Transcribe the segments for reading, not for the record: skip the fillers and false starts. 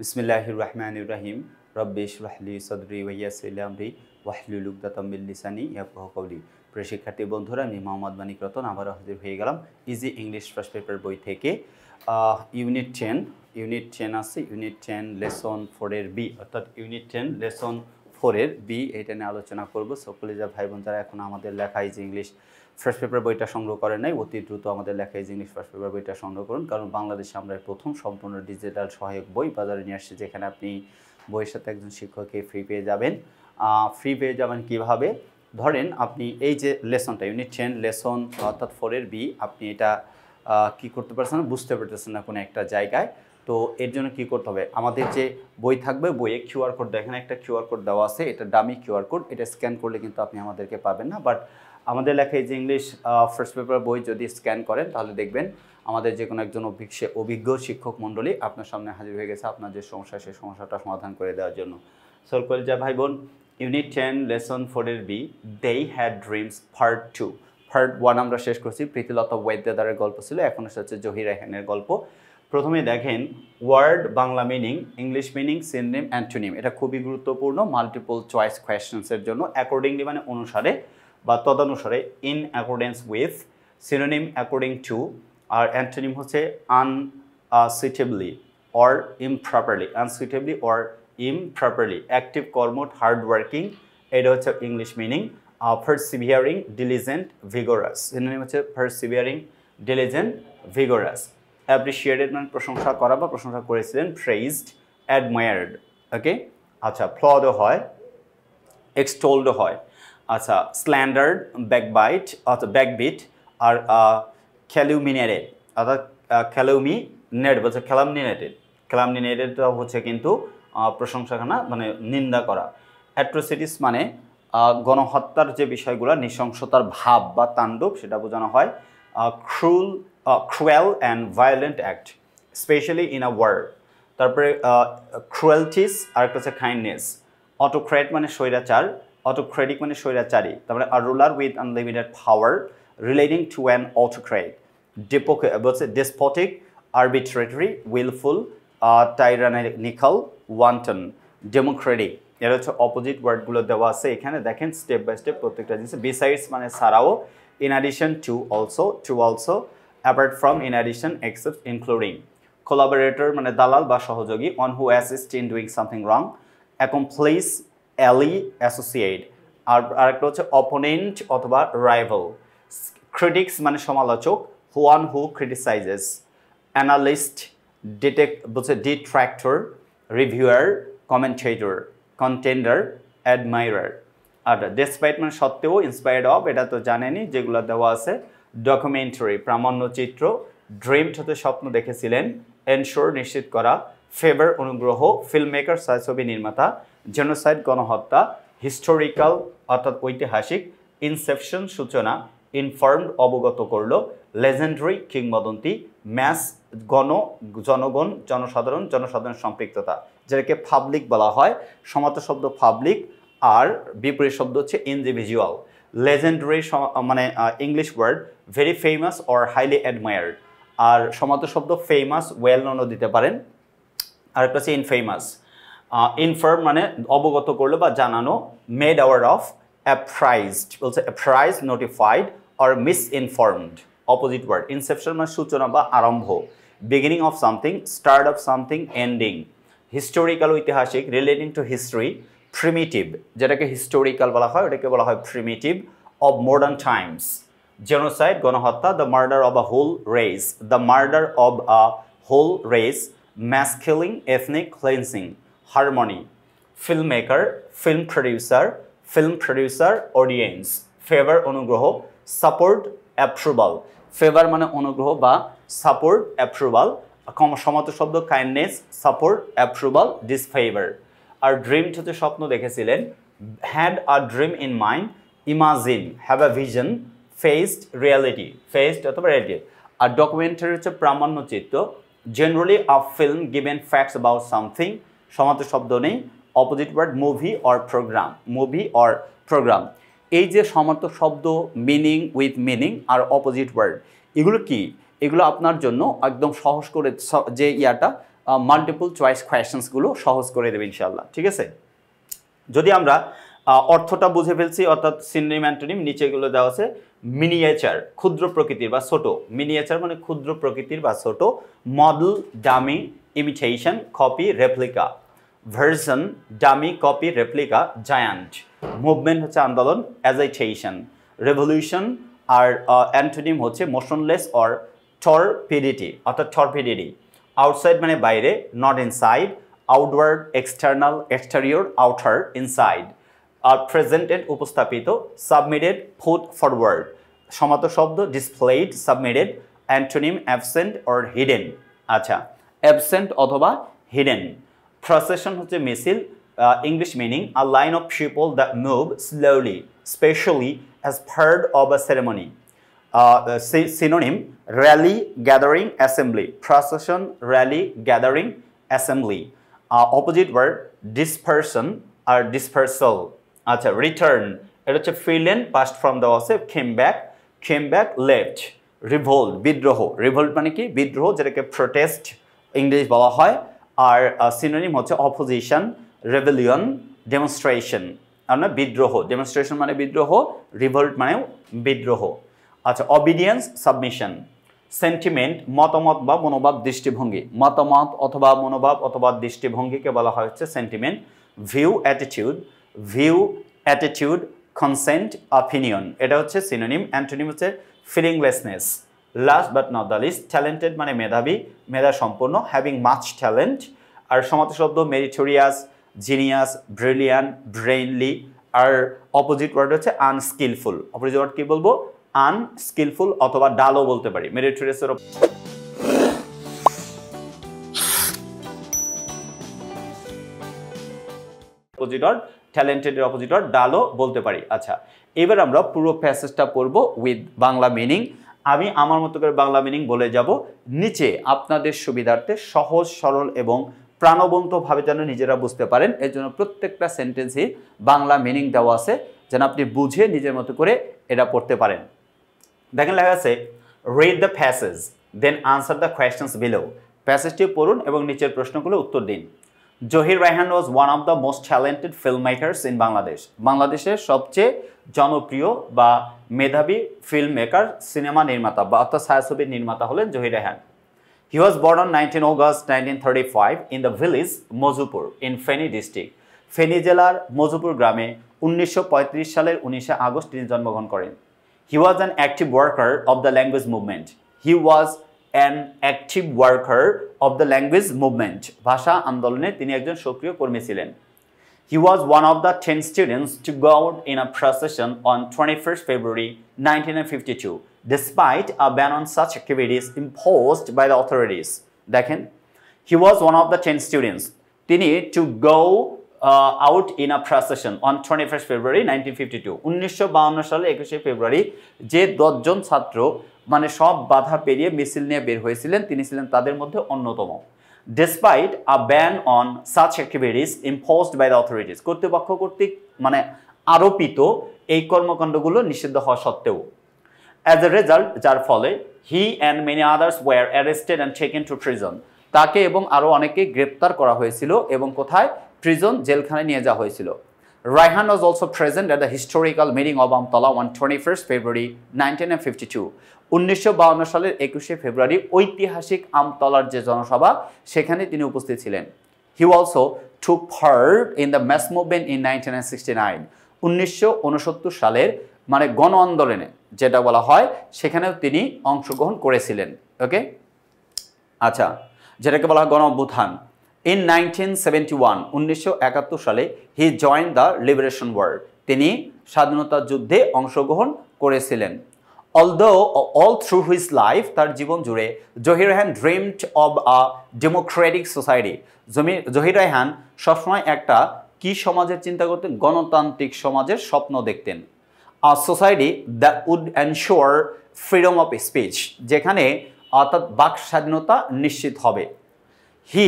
বিসমিল্লাহির রহমানির রহিম রব্বি ইশরাহ লি সাদরি ওয়া ইয়াসসির লি আমরি ওয়াহলুল উকদাতাম মিন লিসানি ইয়াফকাহু কওলি। প্রিয় শিক্ষার্থী বন্ধুরা, আমি মোহাম্মদ মানিক রতন আবারও হাজির হয়ে গেলাম ইজি ইংলিশ ফার্স্ট পেপার বই থেকে। ইউনিট 10 আছে, ইউনিট 10 লেসন 4 এর বি, অর্থাৎ ইউনিট 10 লেসন 4 এর বি, এটা নিয়ে আলোচনা করব। সকলে যা ভাই বোন যারা এখন আমাদের লেখা ইজি ইংলিশ ফার্স্ট পেপার বইটা সংগ্রহ করেন নাই, অতি দ্রুত আমাদের লেখা ইজি ইংলিশ ফার্স্ট পেপার বইটা সংগ্রহ করুন, কারণ বাংলাদেশে আমরা প্রথম সম্পূর্ণ ডিজিটাল সহায়ক বই বাজারে নিয়ে আসছি, যেখানে আপনি বইয়ের সাথে একজন শিক্ষককে ফ্রি পেয়ে যাবেন। কীভাবে? ধরেন আপনি এই যে লেসনটা ইউনিট 10 লেসন অর্থাৎ 4 এর বি, আপনি এটা কী করতে পারছেন না, বুঝতে পারতেছেন না কোনো একটা জায়গায়। তো এর জন্য কী করতে হবে, আমাদের যে বই থাকবে বইয়ে কিউআর কোড, দেখেন একটা কিউআর কোড দেওয়া আছে, এটা ডামি কিউআর কোড, এটা স্ক্যান করলে কিন্তু আপনি আমাদেরকে পাবেন না। বাট আমাদের লেখা এই যে ইংলিশ ফার্স্ট পেপার বই যদি স্ক্যান করেন তাহলে দেখবেন আমাদের যে কোনো একজন অভিজ্ঞ শিক্ষক মণ্ডলী আপনার সামনে হাজির হয়ে গেছে আপনার যে সমস্যা সেই সমস্যাটা সমাধান করে দেওয়ার জন্য। সকল যা ভাই বোন, ইউনিট 10 লেসন 4 এর B, they had dreams part 2। Part 1 আমরা শেষ করছি, প্রীতিলতা ওয়াদ্দেদারের গল্প ছিল, এখন হচ্ছে জহির রায়হানের গল্প। প্রথমে দেখেন word Bangla meaning, English meaning, synonym, antonym. এটা খুবই গুরুত্বপূর্ণ মাল্টিপল চয়েস কোয়েশ্চেন্সের জন্য। অ্যাকর্ডিংলি মানে অনুসারে বা তদানুসারে, in accordance with, synonym according to, আর অ্যান্টোনিম হচ্ছে unsuitably or improperly, unsuitably or improperly, active, কর্মঠ, হার্ড ওয়ার্কিং, এটা হচ্ছে English meaning. Persevering, diligent, vigorous, synonym হচ্ছে পারসিভিয়ারিং, ডিলিজেন্ট, ভিগোরাস। অ্যাপ্রিসিয়েটেড মানে প্রশংসা করা বা প্রশংসা করেছিলেন, প্রেইজড, অ্যাডমায়ার্ড। ওকে, আচ্ছা, ফ্লডও হয়, এক্সটোল্ডও হয়। আচ্ছা, স্ল্যান্ডার্ড, ব্যাকবাইট অর্থাৎ ব্যাকবিট, আর ক্যালুমিনেটেড অর্থাৎ ক্যালুমিনেট বলছে ক্যালামনিনেটেডটা হচ্ছে কিন্তু প্রশংসাখানা মানে নিন্দা করা। অ্যাট্রোসিটিস মানে গণহত্যার যে বিষয়গুলো, নৃশংসতার ভাব বা তাণ্ডব, সেটা বোঝানো হয়। Cruel and violent act, specially in a war. তারপরে ক্রুয়েলটিস, আরেকটা হচ্ছে কাইন্ডনেস। অটোক্র্যাট মানে স্বৈরাচার, অটোক্রেটিক মানে স্বৈরাচারী। তারপরে a ruler with unlimited power relating to an autocrat. বলছে despotic, arbitrary, wilful, tyrannical, wanton, democratic. এর হচ্ছে অপোজিট ওয়ার্ডগুলো দেওয়া আছে এখানে, দেখেন স্টেপ বাই স্টেপ প্রত্যেকটা জিনিস। বিসাইডস মানে ছাড়াও, in addition to, also, to also, apart from, in addition, except, including. Collaborator মানে দালাল বা সহযোগী, one who assist in doing something wrong. Accomplice, ally, associate. আর আরেকটা হচ্ছে অপোনেন্ট অথবা রাইভাল। ক্রিটিক্স মানে সমালোচক, ওয়ান হু ক্রিটিসাইজেস। অ্যানালিস্ট, বলছে ডিট্র্যাক্টর, রিভিউয়ার, কমেন্টেটর, কন্টেন্ডার, অ্যাডমাইরার। আর ডেসপাইট মানে সত্ত্বেও, ইন্সপায়ার্ড অফ, এটা তো জানেনই যেগুলো দেওয়া আছে। ডকুমেন্টারি, প্রামাণ্যচিত্র। ড্রিমড হতে স্বপ্ন দেখেছিলেন। এনশোর নিশ্চিত করা। ফেভার অনুগ্রহ, ফিল্ম মেকার ছায়াছবি নির্মাতা। জেনোসাইড গণহত্যা। হিস্টোরিক্যাল অর্থাৎ ঐতিহাসিক। ইনসেপশন সূচনা। ইনফর্মড অবগত করলো। লেজেন্ডারি কিংবদন্তি। ম্যাস জনগণ, জনসাধারণ সম্পৃক্ততা, যেটাকে পাবলিক বলা হয়। সমার্থক শব্দ পাবলিক, আর বিপরীত শব্দ হচ্ছে ইন্ডিভিজুয়াল। লেজেন্ডারি মানে English word, very famous or highly admired. আর সমার্থক শব্দ ফেমাস, ওয়েল নোনও দিতে পারেন। আরেকটা হচ্ছে ইনফেমাস। ইনফর্ম মানে অবগত করলো বা জানানো। মেড আওয়ার অফ, অ্যাপ্রাইজড বলছে apprise, notified, or misinformed, opposite word. Inception মানে সূচনা বা আরম্ভ। Beginning of something, start of something, ending. Historical ঐতিহাসিক, রিলেটিং টু হিস্ট্রি। প্রিমিটিভ, যেটাকে হিস্টোরিক্যাল বলা হয় ওটাকে বলা হয় primitive. Of modern times. Genocide গণহত্যা। The murder of a whole race, the murder of a whole race. Mass killing, ethnic cleansing. Harmony. Film maker, film producer, audience. Favour অনুগ্রহ। Support, approval. Favour মানে অনুগ্রহ বা support, approval. সমার্থক শব্দ kindness, support, approval, disfavour. আর dreamed হচ্ছে স্বপ্ন দেখেছিলেন। Had a dream in mind, imagine, have a vision, faced, reality, faced অথবা রিয়ালিটি। আর ডকুমেন্টারি হচ্ছে প্রামাণ্যচিত্র। Generally a film given facts about something, সমার্থক শব্দ নেই। Opposite word movie or programme. এই যে সমার্থক শব্দ, মিনিং উইথ মিনিং আর অপোজিট ওয়ার্ড, এগুলো কি? এগুলো আপনার জন্য একদম সহজ করে যে মাল্টিপল চয়েস কোয়েশ্চেন্সগুলো সহজ করে দেবে ইনশাআল্লাহ। ঠিক আছে, যদি আমরা অর্থটা বুঝে ফেলছি, অর্থাৎ সিনোনিম অ্যান্টোনিম নিচেগুলো দেওয়া আছে। মিনিয়েচার ক্ষুদ্র প্রকৃতির বা ছোট, মিনিয়েচার মানে ক্ষুদ্র প্রকৃতির বা ছোট। Model, dummy, imitation, copy, replica. Version, dummy, copy, replica, giant. Movement হচ্ছে আন্দোলন, অ্যাজাইটেশন। রেভলিউশন আর অ্যান্টোনিম হচ্ছে মোশনলেস অর টরপিডিটি, অর্থাৎ টরপিডিটি। আউটসাইড মানে বাইরে, not inside. Outward, external, exterior, outer, inside. R presented উপস্থাপিত, সাবমিটেড, পুট ফরওয়ার্ড। সমাত শব্দ displayed, submitted. Antonym absent or hidden. আচ্ছা, absent অথবা হিডেন। প্রসেশন হচ্ছে মিছিল, English meaning a line of people that move slowly specially as part of a ceremony. Synonym rally, gathering, assembly. Procession, rally, gathering, assembly. Opposite word dispersion আর dispersal. আচ্ছা, return এটা হচ্ছে ফিলেন, past form দেওয়া আছে, came back, left. Revolt বিদ্রোহ, revolt মানে কি বিদ্রোহ, যেটাকে প্রোটেস্ট ইংলিশ বলা হয়। আর সিনোনিম হচ্ছে অপোজিশন, রেভেলিয়ন, ডেমনস্ট্রেশন। আমরা বিদ্রোহ, ডেমনস্ট্রেশন মানে বিদ্রোহ, রিভোল্ট মানেও বিদ্রোহ। আচ্ছা, অবিডিয়েন্স, সাবমিশন। সেন্টিমেন্ট মতামত বা মনোভাব, দৃষ্টিভঙ্গি। মতামত অথবা মনোভাব অথবা দৃষ্টিভঙ্গিকে বলা হয় হচ্ছে sentiment. View, attitude, consent, opinion. এটা হচ্ছে সিনোনিম। অ্যান্টোনিম হচ্ছে feelinglessness. Last but not the least, talented মানে মেধাবী, মেধা সম্পন্ন, হ্যাভিং মাচ ট্যালেন্ট। আর সমার্থ শব্দ মেরিটোরিয়াস, জিনিয়াস, ব্রিলিয়ান্ট, ব্রেইনলি। আর অপোজিট ওয়ার্ড হচ্ছে আনস্কিলফুল। অপোজিট ওয়ার্ড কি বলবো? আনস্কিলফুল অথবা ডালও বলতে পারি। মেরিটোরিয়াসের অপোজিট ওয়ার্ড, ট্যালেন্টেডের অপোজিট ওয়ার্ড ডালও বলতে পারি। আচ্ছা, এবার আমরা পুরো প্যাসেজটা পড়বো উইথ বাংলা মিনিং। আমি আমার মতো করে বাংলা মিনিং বলে যাব, নিচে আপনাদের সুবিধার্থে সহজ সরল এবং প্রাণবন্তভাবে যেন নিজেরা বুঝতে পারেন, এর জন্য প্রত্যেকটা সেন্টেন্সই বাংলা মিনিং দেওয়া আছে, যেন আপনি বুঝে নিজের মতো করে এটা পড়তে পারেন। দেখেন লেখা আছে, read the passage then answer the questions below. প্যাসেজটি পড়ুন এবং নিচের প্রশ্নগুলো উত্তর দিন। Zahir Raihan was one of the most talented film makers in Bangladesh. বাংলাদেশের সবচেয়ে জনপ্রিয় বা মেধাবী ফিল্ম মেকার, সিনেমা নির্মাতা বা অর্থাৎ ছায়াছবির নির্মাতা হলেন Zahir Raihan. He was born on 19 August 1935 in the village Majupur in Feni district. Feni জেলার মজুপুর গ্রামে 1935 সালের 19 আগস্ট তিনি জন্মগ্রহণ করেন। He was an active worker of the language movement. He was an active worker of the language movement. ভাষা আন্দোলনে তিনি একজন সক্রিয় কর্মী ছিলেন। He was one of the 10 students to go out in a procession on 21st February 1952, despite a ban on such activities imposed by the authorities. দেখেন, he was one of the 10 students. তিনি to go out in a procession on 21st February 1952, 1952 সালে 21শে ফেব্রুয়ারি যে 10 জন ছাত্র মানে সব বাধা পেরিয়ে মিছিল নিয়ে বের হয়েছিলেন, তিনি ছিলেন তাদের মধ্যে অন্যতম। Despite a ban on such activities imposed by the authorities, কর্তৃপক্ষ কর্তৃক মানে আরোপিত এই কর্মকাণ্ডগুলো নিষিদ্ধ হওয়া সত্ত্বেও। As a result, যার ফলে he and many others were arrested and taken to prison. তাকে এবং আরও অনেকে গ্রেপ্তার করা হয়েছিল এবং কোথায়? প্রিজন, জেলখানায় নিয়ে যাওয়া হয়েছিল। Raihan was also present at the historical meeting of Amtala on 21st February 1952. 1952 সালের 21শে ফেব্রুয়ারি ঐতিহাসিক আমতলার যে জনসভা, সেখানে তিনি উপস্থিত ছিলেন। He also took part in the mass movement in 1969. 1969 সালের মানে গণ আন্দোলনে যেটা বলা হয়, সেখানেও তিনি অংশগ্রহণ করেছিলেন। ওকে, আচ্ছা, যেটাকে বলা হয় গণ অভ্যুত্থান। In 1971, 1971 সালে he joined the Liberation War. তিনি স্বাধীনতা যুদ্ধে অংশগ্রহণ করেছিলেন। Although all through his life, তার জীবন জুড়ে Zahir Raihan dreamed of a democratic society. Zahir Raihan সবসময় একটা কি সমাজের চিন্তা করতেন? গণতান্ত্রিক সমাজের স্বপ্ন দেখতেন। A society that would ensure freedom of speech, যেখানে অর্থাৎ বাক স্বাধীনতা নিশ্চিত হবে। He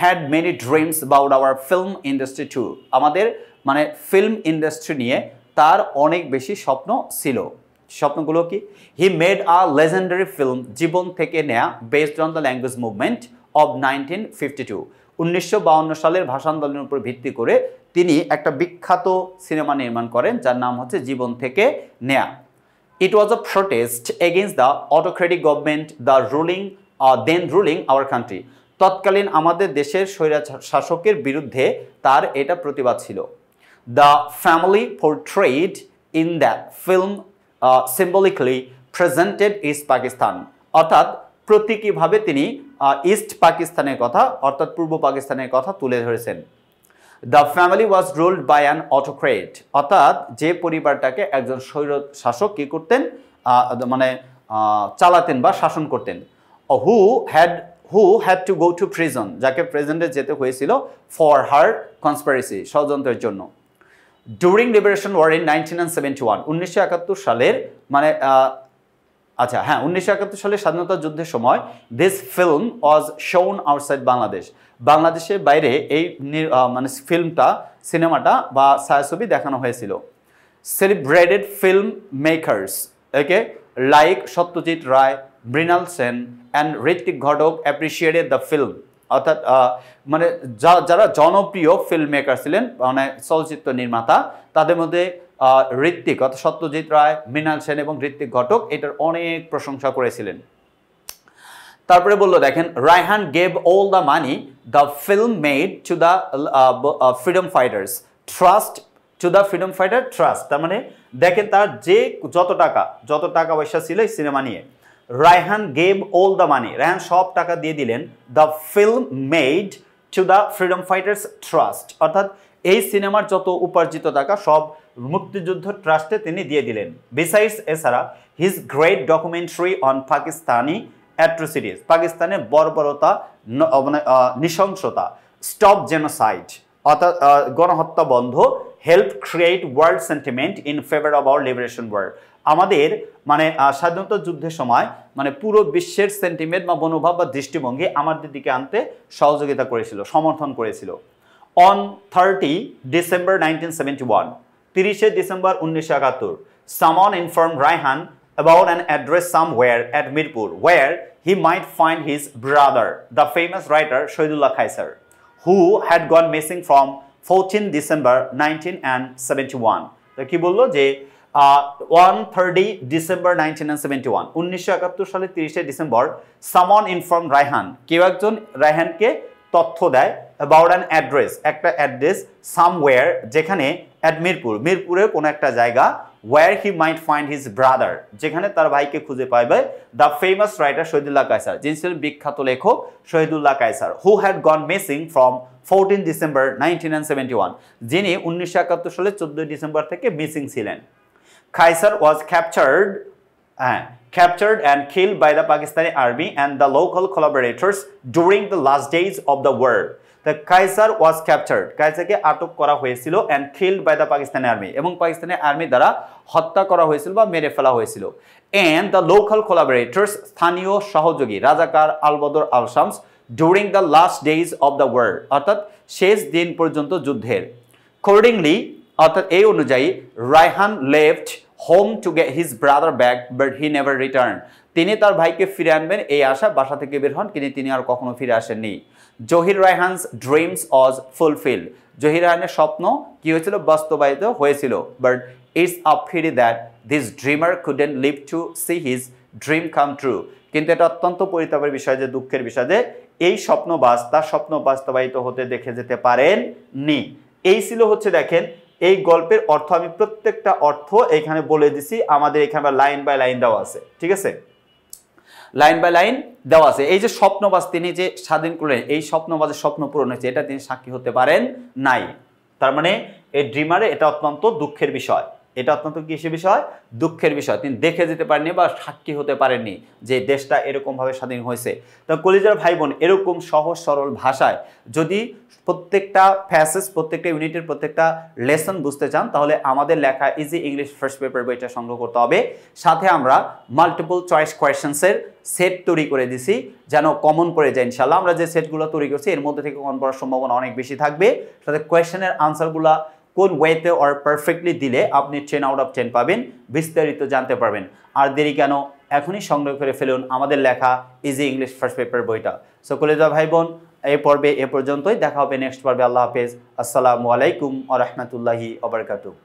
had many dreams about our film industry too. আমাদের মানে ফিল্ম ইন্ডাস্ট্রি নিয়ে তার অনেক বেশি স্বপ্ন ছিল। স্বপ্নগুলো কি? He made a legendary film, জীবন থেকে নেয়া, based on the language movement of 1952 1952 সালের ভাষা আন্দোলনের উপর ভিত্তি করে তিনি একটা বিখ্যাত সিনেমা নির্মাণ করেন যার নাম হচ্ছে জীবন থেকে নেয়া। It was a protest against the autocratic government then ruling our country. তৎকালীন আমাদের দেশের স্বৈরাচার শাসকের বিরুদ্ধে তার এটা প্রতিবাদ ছিল। The family portrayed in that film symbolically presented East Pakistan. অর্থাৎ প্রতীকীভাবে তিনি ইস্ট পাকিস্তানের কথা অর্থাৎ পূর্ব পাকিস্তানের কথা তুলে ধরেছেন। The family was ruled by an autocrat. অর্থাৎ যে পরিবারটাকে একজন স্বৈর শাসক কি করতেন মানে চালাতেন বা শাসন করতেন। who had to go to prison, যাকে প্রেজেন্টে যেতে হয়েছিল for her conspiracy, ষড়যন্ত্রের জন্য। During liberation war in 1971 1971 সালের মানে 1971 সালের স্বাধীনতা যুদ্ধের সময় this film was shown outside Bangladesh. বাংলাদেশের বাইরে এই মানে সিনেমাটা বা ছায়াছবি দেখানো হয়েছিল। Celebrated film makers like Satyajit Ray, Mrinal Sen and Ritwik Ghatak appreciated the film. অর্থাৎ মানে যারা জনপ্রিয় ফিল্ম মেকার ছিলেন মানে চলচ্চিত্র নির্মাতা তাদের মধ্যে ঋত্বিক অর্থাৎ সত্যজিৎ রায়, মৃণাল সেন এবং ঋত্বিক ঘটক এটার অনেক প্রশংসা করেছিলেন। তারপরে বললো দেখেন Raihan gave all the money the film made to the freedom fighters trust to the freedom fighter trust। তার মানে দেখেন তার যে যত টাকা পয়সা ছিল এই সিনেমা নিয়ে Raihan gave all the money, Raihan সব টাকা দিয়ে দিলেন the film made to the freedom fighters trust। অর্থাৎ এই সিনেমার যত উপার্জিত টাকা সব মুক্তিযুদ্ধ ট্রাস্টে তিনি দিয়ে দিলেন। Besides এছাড়া his great documentary on Pakistani atrocities, পাকিস্তানের বর্বরতা মানে নৃশংসতা, stop genocide অর্থাৎ গণহত্যা বন্ধ, help create world sentiment in favor of our liberation war। আমাদের মানে স্বাধীনতা যুদ্ধের সময় মানে পুরো বিশ্বের সেন্টিমেন্ট বা মনোভাব বা দৃষ্টিভঙ্গি আমাদের দিকে আনতে সহযোগিতা করেছিল, সমর্থন করেছিল। On 30 December 1971 30 December 1971 someone informed Raihan about an address somewhere at Mirpur where he might find his brother, the famous writer Shahidullah Khaisar, who had gone missing from 14 December 1971। তো কি বললো যে 130 December 1971 1971 সালে 30 ডিসেম্বর someone informed Raihan, কেউ একজন রায়হানকে তথ্য দেয় about an address, একটা অ্যাড্রেস somewhere যেখানে at মিরপুরের কোন একটা জায়গা where he might find his brother, যেখানে তার ভাইকে খুঁজে পাবে the famous writer Shahidullah Kaiser, যিনি ছিলেন বিখ্যাত লেখক Shahidullah Kaiser, who had gone missing from 14 December 1971, যিনি 1971 সালে 14 ডিসেম্বর থেকে মিসিং ছিলেন। Khaisar was captured and killed by the Pakistani army and the local collaborators during the last days of the war. The Khaisar was captured, কায়সারকে আটক করা হয়েছিল and killed by the Pakistani army, এবং Pakistani army দ্বারা হত্যা করা হয়েছিল বা মেরে ফেলা হয়েছিল। And the local collaborators, স্থানীয় সহযোগী রাজাকার আলবদর আল Shams during the last days of the war, অর্থাৎ শেষ দিন পর্যন্ত যুদ্ধের। Accordingly, অর্থাৎ এই অনুযায়ী Raihan left home to get his brother back but he never returned। তিনি তার ভাইকে ফিরে আনবেন এই আশা বাসা থেকে বের হন, কিন্তু তিনি আর কখনো ফিরে আসেননি। Zahir Raihan's dreams was fulfilled, Zahir রায়হানের স্বপ্ন কি হয়েছিল, বাস্তবায়িত হয়েছিল। But it's a pity that this dreamer couldn't live to see his dream come true. কিন্তু এটা অত্যন্ত পরিতাপের বিষয় যে দুঃখের বিষয় যে এই তার স্বপ্ন বাস্তবায়িত হতে দেখে যেতে পারেননি। এই ছিল হচ্ছে দেখেন এই গল্পের অর্থ, আমি প্রত্যেকটা অর্থ এখানে বলে দিছি, আমাদের এখানে লাইন বাই লাইন দেওয়া আছে, ঠিক আছে, লাইন বাই লাইন দেওয়া আছে। এই যে স্বপ্নবাজ তিনি যে স্বাধীন করলেন, এই স্বপ্নবাজের স্বপ্ন পূরণ হয়েছে এটা তিনি সাক্ষী হতে পারেন নাই। তার মানে এই ড্রিমারে এটা অত্যন্ত দুঃখের বিষয়, এটা অত্যন্ত কিসের বিষয়, দুঃখের বিষয়। তিনি দেখে যেতে পারেননি বা সাক্ষী হতে পারেননি যে দেশটা এরকমভাবে স্বাধীন হয়েছে। তো কলিজার ভাই বোন, এরকম সহজ সরল ভাষায় যদি প্রত্যেকটা প্যাসেজ, প্রত্যেকটা ইউনিটের প্রত্যেকটা লেসন বুঝতে চান তাহলে আমাদের লেখা ইজি ইংলিশ ফার্স্ট পেপার বইটা সংগ্রহ করতে হবে। সাথে আমরা মাল্টিপল চয়েস কোয়েশ্চেন্সের সেট তৈরি করে দিছি যেন কমন পড়ে যায় ইনশাল্লাহ। আমরা যে সেটগুলো তৈরি করছি এর মধ্যে থেকে কমন পড়ার সম্ভাবনা অনেক বেশি থাকবে। সাথে কোয়েশ্চেনের আনসারগুলো কোন ওয়েতে অর পারফেক্টলি দিলে আপনি 10 আউট অফ 10 পাবেন, বিস্তারিত জানতে পারবেন। আর দেরি কেন, এখনই সংগ্রহ করে ফেলুন আমাদের লেখা ইজি ইংলিশ ফার্স্ট পেপার বইটা। সো কলেজা ভাই বোন, এই পর্বে এ পর্যন্তই। দেখা হবে নেক্সট পর্বে। আল্লাহ হাফেজ। আসসালামু আলাইকুম ওয়া রাহমাতুল্লাহি ওয়া বারাকাতুহু।